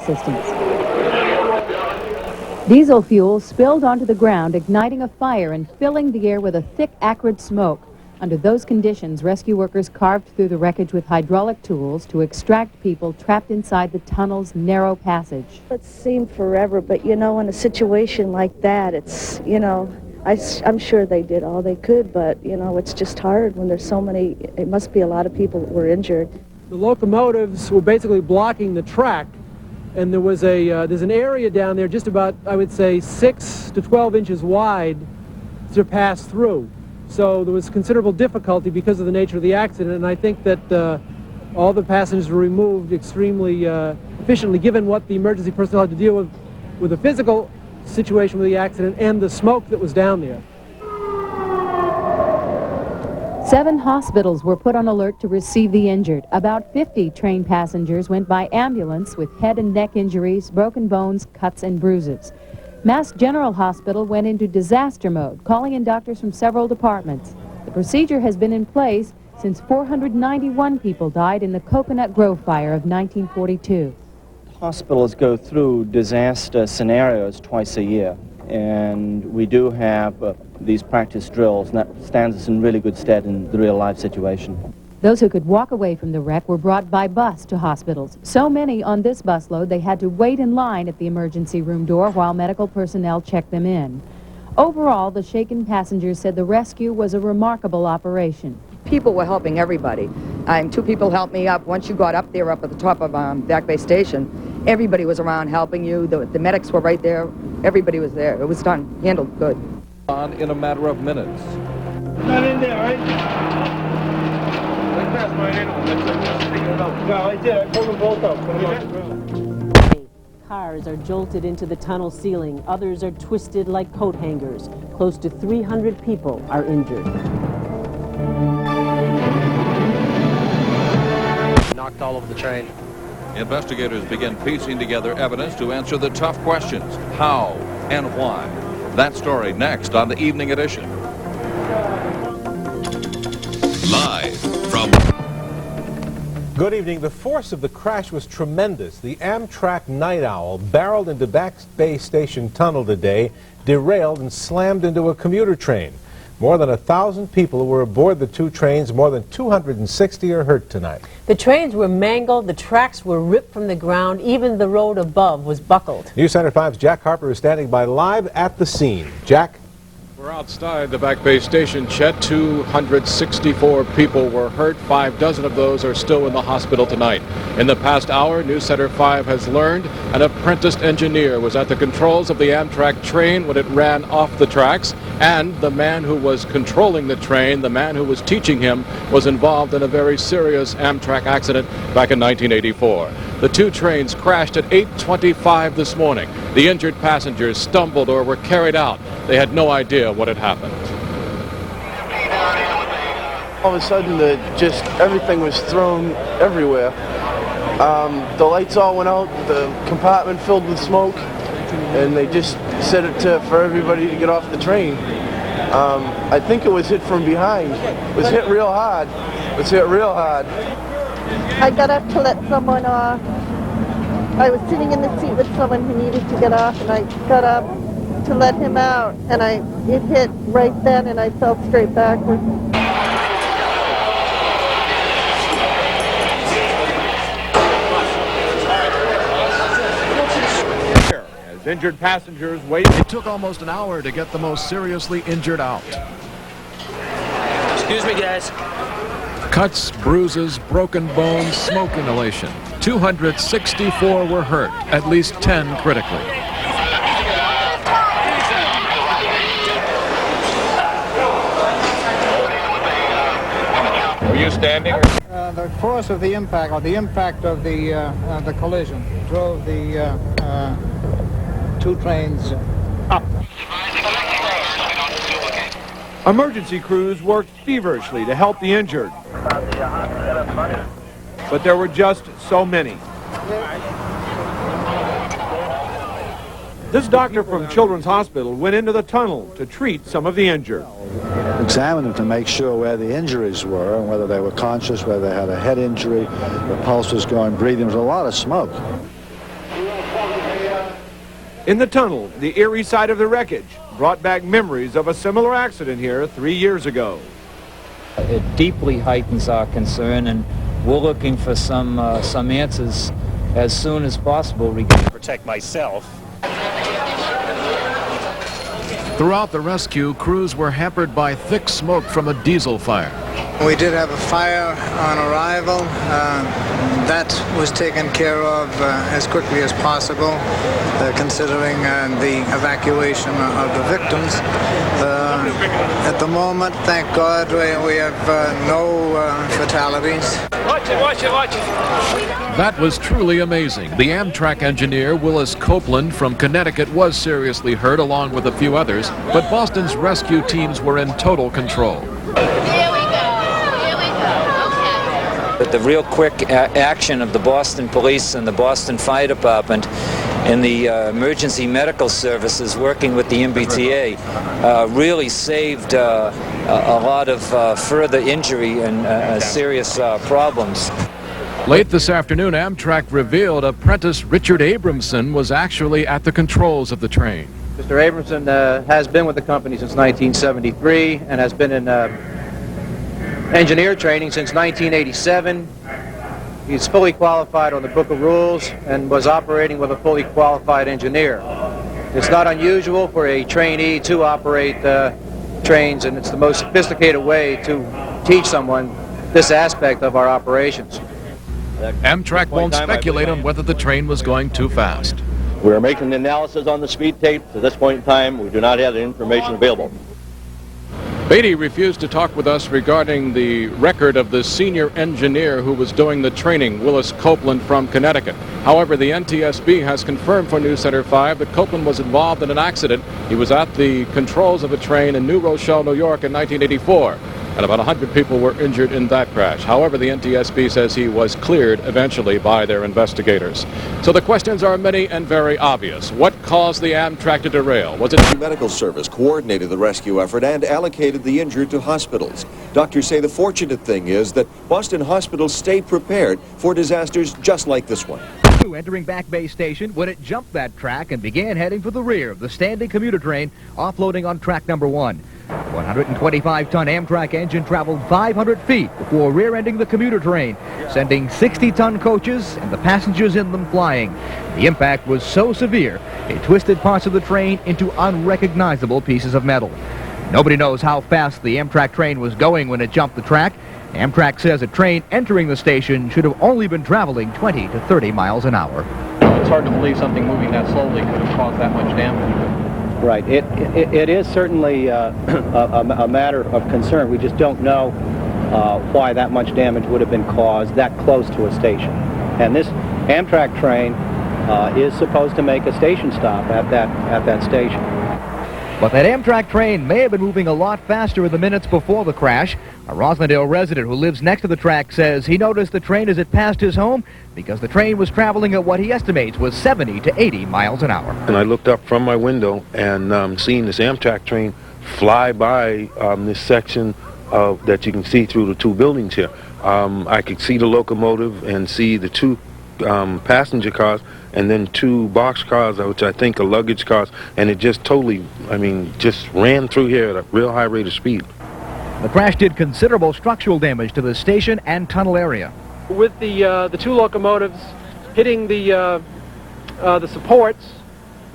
assistance. Diesel fuel spilled onto the ground, igniting a fire and filling the air with a thick, acrid smoke. Under those conditions, rescue workers carved through the wreckage with hydraulic tools to extract people trapped inside the tunnel's narrow passage. It seemed forever, but you know, in a situation like that, it's, you know, I'm sure they did all they could, but you know, it's just hard when there's so many. It must be a lot of people that were injured. The locomotives were basically blocking the track, and there was there's an area down there just about, I would say, 6 to 12 inches wide to pass through. So there was considerable difficulty because of the nature of the accident, and I think that all the passengers were removed extremely efficiently, given what the emergency personnel had to deal with the physical situation with the accident and the smoke that was down there. 7 hospitals were put on alert to receive the injured. About 50 train passengers went by ambulance with head and neck injuries, broken bones, cuts, and bruises. Mass General Hospital went into disaster mode, calling in doctors from several departments. The procedure has been in place since 491 people died in the Coconut Grove fire of 1942. Hospitals go through disaster scenarios twice a year, and we do have these practice drills, and that stands us in really good stead in the real-life situation. Those who could walk away from the wreck were brought by bus to hospitals. So many on this busload they had to wait in line at the emergency room door while medical personnel checked them in. Overall, the shaken passengers said the rescue was a remarkable operation. People were helping everybody. 2 people helped me up. Once you got up there, up at the top of Back Bay Station, everybody was around helping you. The medics were right there. Everybody was there. It was done, handled good. On in a matter of minutes. Not in there, right? No, I did. I pulled them both up. Cars are jolted into the tunnel ceiling. Others are twisted like coat hangers. Close to 300 people are injured. Knocked all over the train. Investigators begin piecing together evidence to answer the tough questions. How and why? That story next on the Evening Edition. Live from... Good evening. The force of the crash was tremendous. The Amtrak Night Owl barreled into Back Bay Station tunnel today, derailed and slammed into a commuter train. More than 1,000 people were aboard the 2 trains. More than 260 are hurt tonight. The trains were mangled, the tracks were ripped from the ground, even the road above was buckled. NewsCenter 5's Jack Harper is standing by live at the scene. Jack? We're outside the Back Bay Station, Chet. 264 people were hurt. 6 of those are still in the hospital tonight. In the past hour, NewsCenter 5 has learned an apprenticed engineer was at the controls of the Amtrak train when it ran off the tracks, and the man who was controlling the train, the man who was teaching him, was involved in a very serious Amtrak accident back in 1984. The 2 trains crashed at 8:25 this morning. The injured passengers stumbled or were carried out. They had no idea what had happened. All of a sudden, just everything was thrown everywhere. The lights all went out, the compartment filled with smoke, and they just set it for everybody to get off the train. I think it was hit from behind. It was hit real hard. It was hit real hard. I got up to let someone off. I was sitting in the seat with someone who needed to get off, and I got up to let him out, and it hit right then, and I fell straight backward. As injured passengers wait. It took almost an hour to get the most seriously injured out. Excuse me, guys. Cuts, bruises, broken bones, smoke inhalation. 264 were hurt, at least 10 critically. Were you standing? The force of the impact, or the impact of the collision, drove the 2 trains up. Emergency crews worked feverishly to help the injured. But there were just so many. This doctor from Children's Hospital went into the tunnel to treat some of the injured. Examined them to make sure where the injuries were and whether they were conscious, whether they had a head injury, the pulse was going, breathing. There was a lot of smoke. In the tunnel, the eerie sight of the wreckage brought back memories of a similar accident here 3 years ago. It deeply heightens our concern, and we're looking for some answers as soon as possible. To protect myself. Throughout the rescue, crews were hampered by thick smoke from a diesel fire. We did have a fire on arrival. That was taken care of as quickly as possible, considering the evacuation of the victims. At the moment, thank God, we have no fatalities. Watch it, watch it, watch it. That was truly amazing. The Amtrak engineer, Willis Copeland from Connecticut, was seriously hurt along with a few others, but Boston's rescue teams were in total control. But the real quick action of the Boston Police and the Boston Fire Department and the emergency medical services working with the MBTA really saved a lot of further injury and serious problems. Late this afternoon, Amtrak revealed apprentice Richard Abramson was actually at the controls of the train. Mr. Abramson has been with the company since 1973 and has been in engineer training since 1987. He's fully qualified on the Book of Rules and was operating with a fully qualified engineer. It's not unusual for a trainee to operate trains, and it's the most sophisticated way to teach someone this aspect of our operations. Amtrak won't speculate on whether the train was going too fast. We are making the analysis on the speed tape. At this point in time, we do not have the information available. Beatty refused to talk with us regarding the record of the senior engineer who was doing the training, Willis Copeland from Connecticut. However, the NTSB has confirmed for NewsCenter 5 that Copeland was involved in an accident. He was at the controls of a train in New Rochelle, New York in 1984. And about 100 people were injured in that crash. However, the NTSB says he was cleared eventually by their investigators. So the questions are many and very obvious. What caused the Amtrak to derail? Was it... The medical service coordinated the rescue effort and allocated the injured to hospitals. Doctors say the fortunate thing is that Boston hospitals stayed prepared for disasters just like this one. Entering Back Bay Station when it jumped that track and began heading for the rear of the standing commuter train offloading on track number 1. 125-ton Amtrak engine traveled 500 feet before rear-ending the commuter train, sending 60-ton coaches and the passengers in them flying. The impact was so severe, it twisted parts of the train into unrecognizable pieces of metal. Nobody knows how fast the Amtrak train was going when it jumped the track. Amtrak says a train entering the station should have only been traveling 20 to 30 miles an hour. It's hard to believe something moving that slowly could have caused that much damage. Right. It is certainly a matter of concern. We just don't know why that much damage would have been caused that close to a station. And this Amtrak train is supposed to make a station stop at that station. But that Amtrak train may have been moving a lot faster in the minutes before the crash. A Roslindale resident who lives next to the track says he noticed the train as it passed his home because the train was traveling at what he estimates was 70 to 80 miles an hour. And I looked up from my window and seeing this Amtrak train fly by this section that you can see through the two buildings here. I could see the locomotive and see the two passenger cars and then two box cars, which I think are luggage cars, and it just totally, just ran through here at a real high rate of speed. The crash did considerable structural damage to the station and tunnel area. With the two locomotives hitting the supports,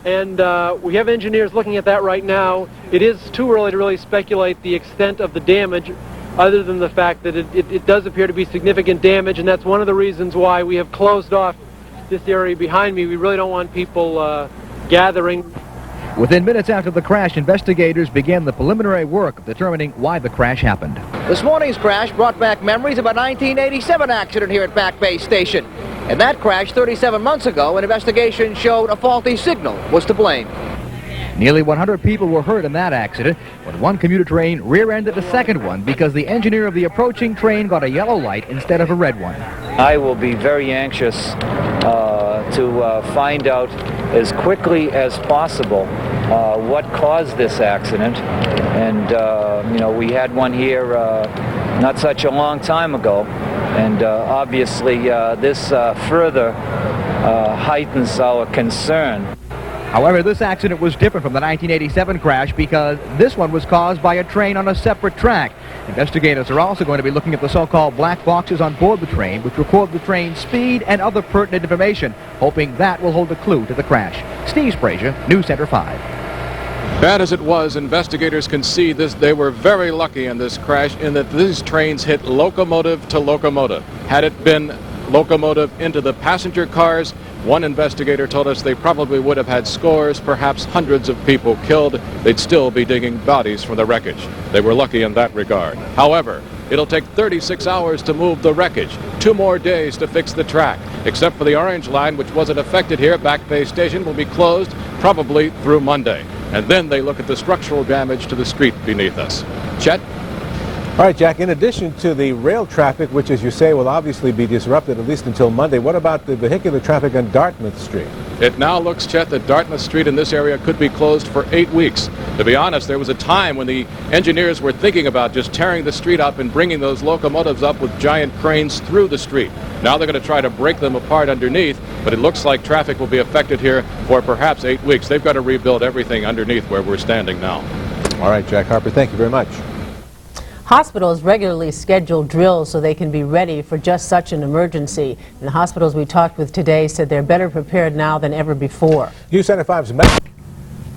and we have engineers looking at that right now. It is too early to really speculate the extent of the damage, other than the fact that it does appear to be significant damage, and that's one of the reasons why we have closed off this area behind me. We really don't want people gathering. Within minutes after the crash, investigators began the preliminary work of determining why the crash happened. This morning's crash brought back memories of a 1987 accident here at Back Bay Station. In that crash 37 months ago, an investigation showed a faulty signal was to blame. Nearly 100 people were hurt in that accident when one commuter train rear-ended the second one because the engineer of the approaching train got a yellow light instead of a red one. I will be very anxious to find out as quickly as possible what caused this accident. And, we had one here not such a long time ago. And obviously this further heightens our concern. However, this accident was different from the 1987 crash because this one was caused by a train on a separate track. Investigators are also going to be looking at the so-called black boxes on board the train, which record the train's speed and other pertinent information, hoping that will hold a clue to the crash. Steve Sprazier, NewsCenter 5. Bad as it was, investigators can see this. They were very lucky in this crash in that these trains hit locomotive to locomotive. Had it been locomotive into the passenger cars, one investigator told us they probably would have had scores, perhaps hundreds of people killed. They'd still be digging bodies from the wreckage. They were lucky in that regard. However, it'll take 36 hours to move the wreckage, 2 more days to fix the track. Except for the orange line, which wasn't affected here, Back Bay Station will be closed probably through Monday. And then they look at the structural damage to the street beneath us. Chet? All right, Jack, in addition to the rail traffic, which, as you say, will obviously be disrupted at least until Monday, what about the vehicular traffic on Dartmouth Street? It now looks, Chet, that Dartmouth Street in this area could be closed for 8 weeks. To be honest, there was a time when the engineers were thinking about just tearing the street up and bringing those locomotives up with giant cranes through the street. Now they're going to try to break them apart underneath, but it looks like traffic will be affected here for perhaps 8 weeks. They've got to rebuild everything underneath where we're standing now. All right, Jack Harper, thank you very much. Hospitals regularly schedule drills so they can be ready for just such an emergency. And the hospitals we talked with today said they're better prepared now than ever before. NewsCenter 5's Matt.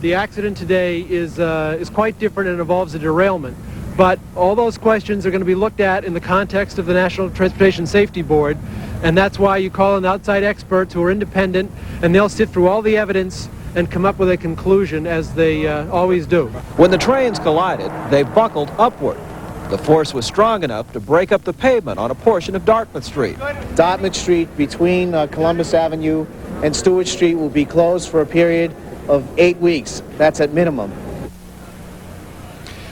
The accident today is quite different and involves a derailment. But all those questions are going to be looked at in the context of the National Transportation Safety Board. And that's why you call in outside experts who are independent, and they'll sift through all the evidence and come up with a conclusion, as they always do. When the trains collided, they buckled upward. The force was strong enough to break up the pavement on a portion of Dartmouth Street. Dartmouth Street between Columbus Avenue and Stewart Street will be closed for a period of 8 weeks. That's at minimum.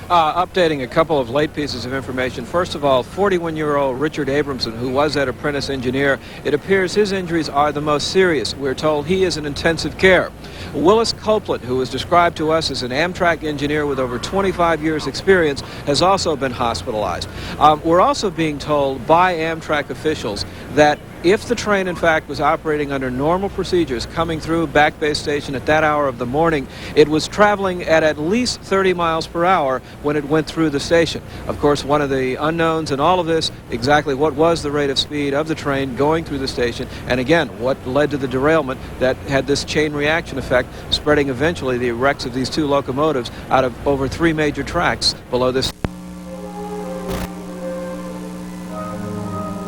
Updating a couple of late pieces of information. First of all, 41-year-old Richard Abramson, who was that apprentice engineer, it appears his injuries are the most serious. We're told he is in intensive care. Willis Copeland, who was described to us as an Amtrak engineer with over 25 years experience, has also been hospitalized. We're also being told by Amtrak officials that if the train, in fact, was operating under normal procedures coming through Back Bay Station at that hour of the morning, it was traveling at least 30 miles per hour when it went through the station. Of course, one of the unknowns in all of this, exactly what was the rate of speed of the train going through the station, and again, what led to the derailment that had this chain reaction effect, spreading eventually the wrecks of these 2 locomotives out of over 3 major tracks below this.